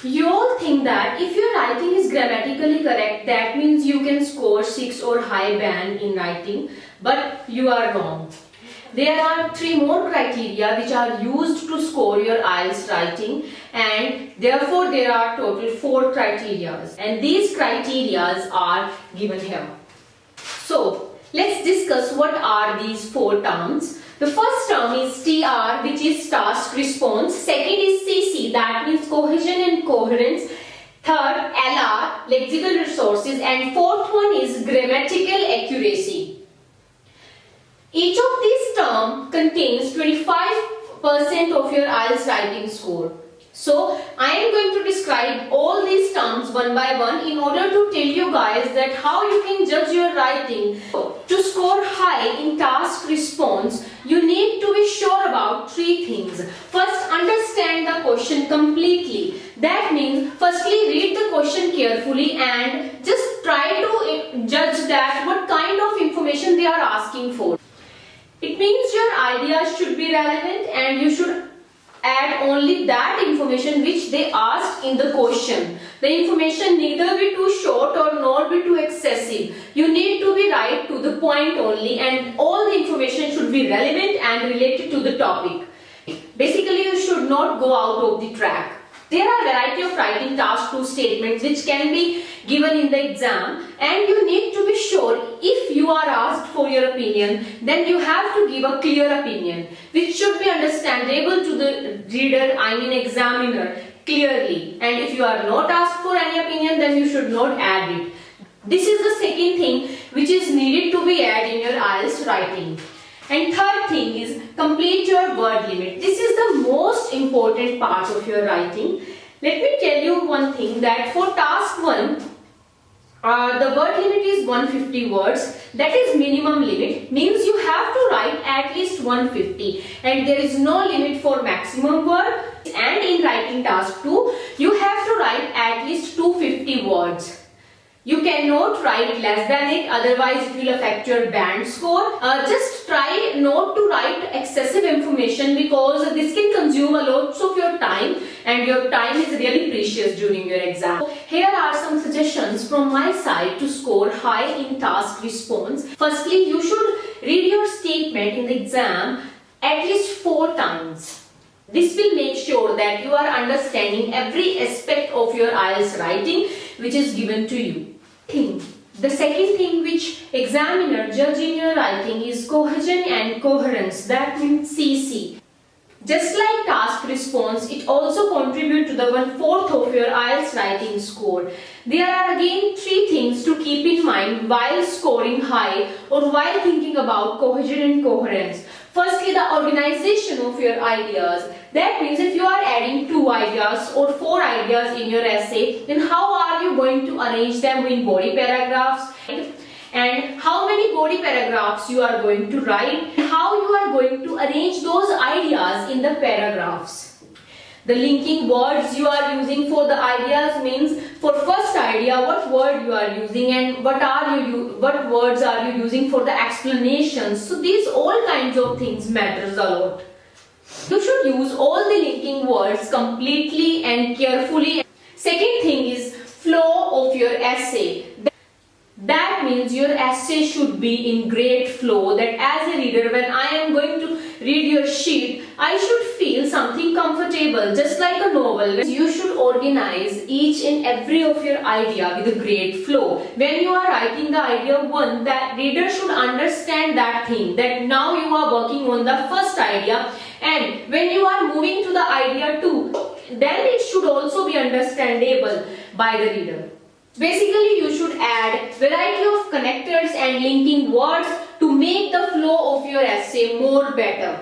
You all think that if your writing is grammatically correct, that means you can score 6 or high band in writing, but you are wrong. There are 3 more criteria which are used to score your IELTS writing, and therefore there are total 4 criteria, and these criteria are given here. So let's discuss what are these 4 terms. The first term is TR, which is task response. Second is CC, that means cohesion and coherence. Third, LR, lexical resources, and fourth one is grammatical accuracy. Each of these terms contains 25% of your IELTS writing score. So I am going to describe all these terms one by one in order to tell you guys that how you can judge your writing. To score high in task response, you need to be sure about 3 things. First, understand the question completely. That means firstly read the question carefully and just try to judge that what kind of information they are asking for. It means your ideas should be relevant and you should add only that information which they asked in the question. The information neither be too short or nor be too excessive. You need to be right to the point only, and all the information should be relevant and related to the topic. Basically, you should not go out of the track. There are a variety of writing task 2 statements which can be given in the exam, and you need to be sure if you are asked for your opinion, then you have to give a clear opinion which should be understandable to the reader, examiner, clearly. And if you are not asked for any opinion, then you should not add it. This is the second thing which is needed to be added in your IELTS writing. And third thing is complete your word limit. This is the most important part of your writing. Let me tell you one thing, that for task 1, the word limit is 150 words. That is minimum limit, means you have to write at least 150, and there is no limit for maximum word. And in writing task 2, you have to write at least 250 words. You cannot write less than it, otherwise it will affect your band score. Just try not to write excessive information, because this can consume a lot of your time, and your time is really precious during your exam. Here are some suggestions from my side to score high in task response. Firstly, you should read your statement in the exam at least 4 times. This will make sure that you are understanding every aspect of your IELTS writing which is given to you. The second thing which examiner judge in your writing is cohesion and coherence, that means CC. Just like task response, it also contributes to the 1/4 of your IELTS writing score. There are again 3 things to keep in mind while scoring high or while thinking about cohesion and coherence. Firstly, the organization of your ideas. That means if you are adding 2 ideas or 4 ideas in your essay, then how are you going to arrange them in body paragraphs? And how many body paragraphs you are going to write? And how you are going to arrange those ideas in the paragraphs? The linking words you are using for the ideas means for first idea what word you are using and what words are you using for the explanations. So these all kinds of things matters a lot. You should use all the linking words completely and carefully. Second thing is flow of your essay. That means your essay should be in great flow, that as a reader, when I am going to read your sheet, I should feel something comfortable, just like a novel. You should organize each and every of your idea with a great flow. When you are writing the idea 1, that reader should understand that thing, that now you are working on the first idea, and when you are moving to the idea 2, then it should also be understandable by the reader. Basically, you should add variety of connectors and linking words to make the flow of your essay more better.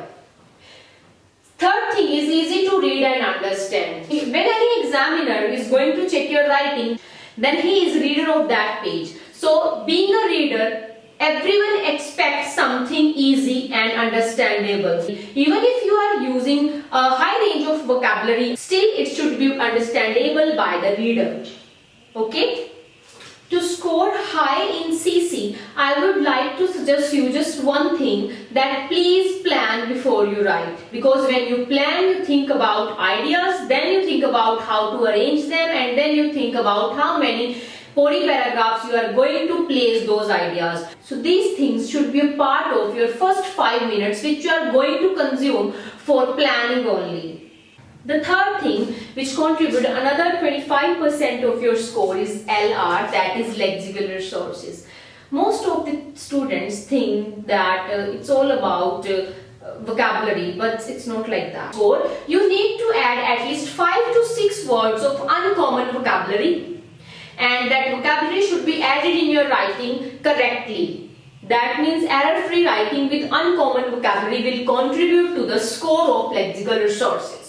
Third thing is easy to read and understand. When any examiner is going to check your writing, then he is reader of that page. So, being a reader, everyone expects something easy and understandable. Even if you are using a high range of vocabulary, still it should be understandable by the reader. Okay? To score high in CC, I would like to suggest you just one thing, that please plan before you write. Because when you plan, you think about ideas, then you think about how to arrange them, and then you think about how many paragraphs you are going to place those ideas. So these things should be a part of your first 5 minutes which you are going to consume for planning only. The third thing which contributes another 25% of your score is LR, that is lexical resources. Most of the students think that it's all about vocabulary, but it's not like that. Score, you need to add at least 5 to 6 words of uncommon vocabulary, and that vocabulary should be added in your writing correctly. That means error-free writing with uncommon vocabulary will contribute to the score of lexical resources.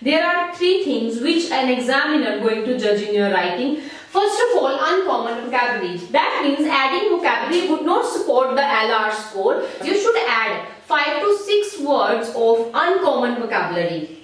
There are 3 things which an examiner is going to judge in your writing. First of all, uncommon vocabulary. That means adding vocabulary would not support the LR score. You should add 5 to 6 words of uncommon vocabulary,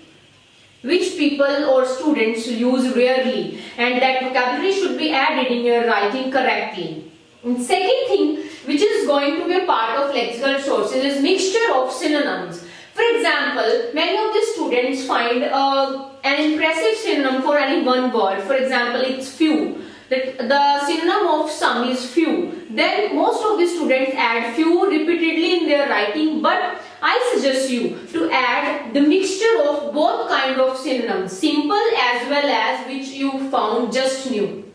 which people or students use rarely, and that vocabulary should be added in your writing correctly. And second thing which is going to be a part of lexical resources is mixture of synonyms. For example, many of the students find an impressive synonym for any one word. For example, it's few. The synonym of some is few. Then most of the students add few repeatedly in their writing, but I suggest you to add the mixture of both kind of synonyms, simple as well as which you found just new.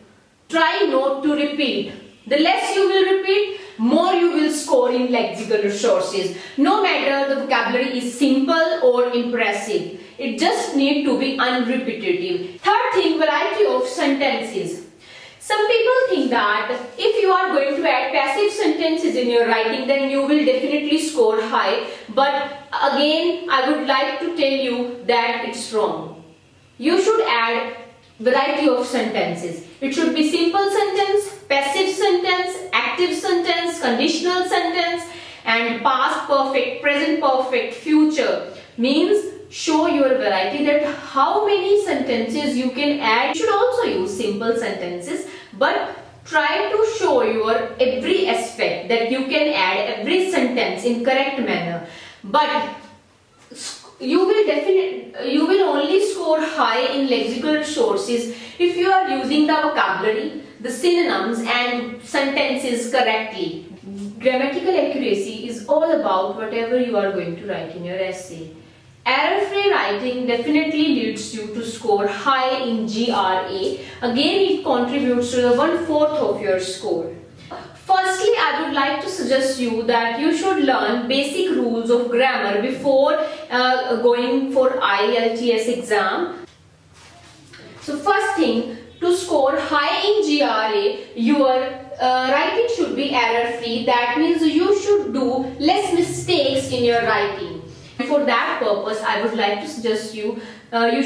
Try not to repeat. The less you will repeat, more you will score in lexical resources. No matter the vocabulary is simple or impressive, it just needs to be unrepetitive. Third thing, variety of sentences. Some people think that if you are going to add passive sentences in your writing, then you will definitely score high. But again, I would like to tell you that it's wrong. You should add variety of sentences. It should be simple sentence, passive sentence, active sentence, conditional sentence, and past perfect, present perfect, future. Means show your variety, that how many sentences you can add. You should also use simple sentences, but try to show your every aspect, that you can add every sentence in correct manner. But you will only score high in lexical resources if you are using the vocabulary, the synonyms and sentences correctly. Grammatical accuracy is all about whatever you are going to write in your essay. Error-free writing definitely leads you to score high in GRA. Again, it contributes to the 1/4 of your score. Firstly, I would like to suggest you that you should learn basic rules of grammar before going for IELTS exam. So first thing, to score high in GRA, your writing should be error-free. That means you should do less mistakes in your writing. For that purpose, I would like to suggest you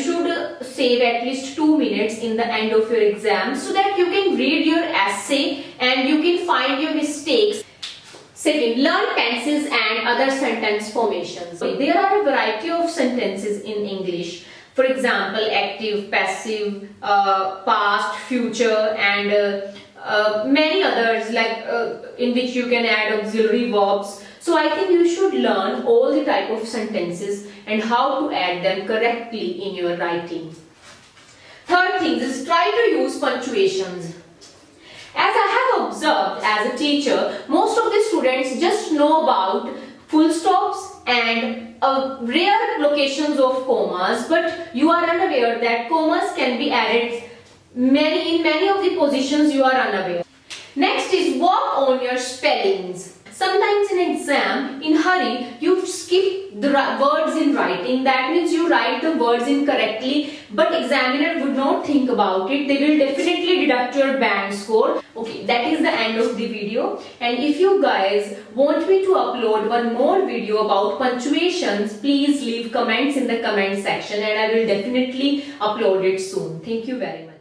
should save at least 2 minutes in the end of your exam, so that you can read your essay and you can find your mistakes. Second, learn tenses and other sentence formations. There are a variety of sentences in English. For example, active, passive, past, future, and many others, like in which you can add auxiliary verbs. So I think you should learn all the type of sentences and how to add them correctly in your writing. Third thing is, try to use punctuations. As I have observed as a teacher, most of the students just know about full stops and rare locations of commas, but you are unaware that commas can be added in many of the positions you are unaware. Next is work on your spellings. Sometimes in exam, in hurry, you skip the words in writing. That means you write the words incorrectly, but examiner would not think about it. They will definitely deduct your band score. Okay, that is the end of the video. And if you guys want me to upload one more video about punctuations, please leave comments in the comment section and I will definitely upload it soon. Thank you very much.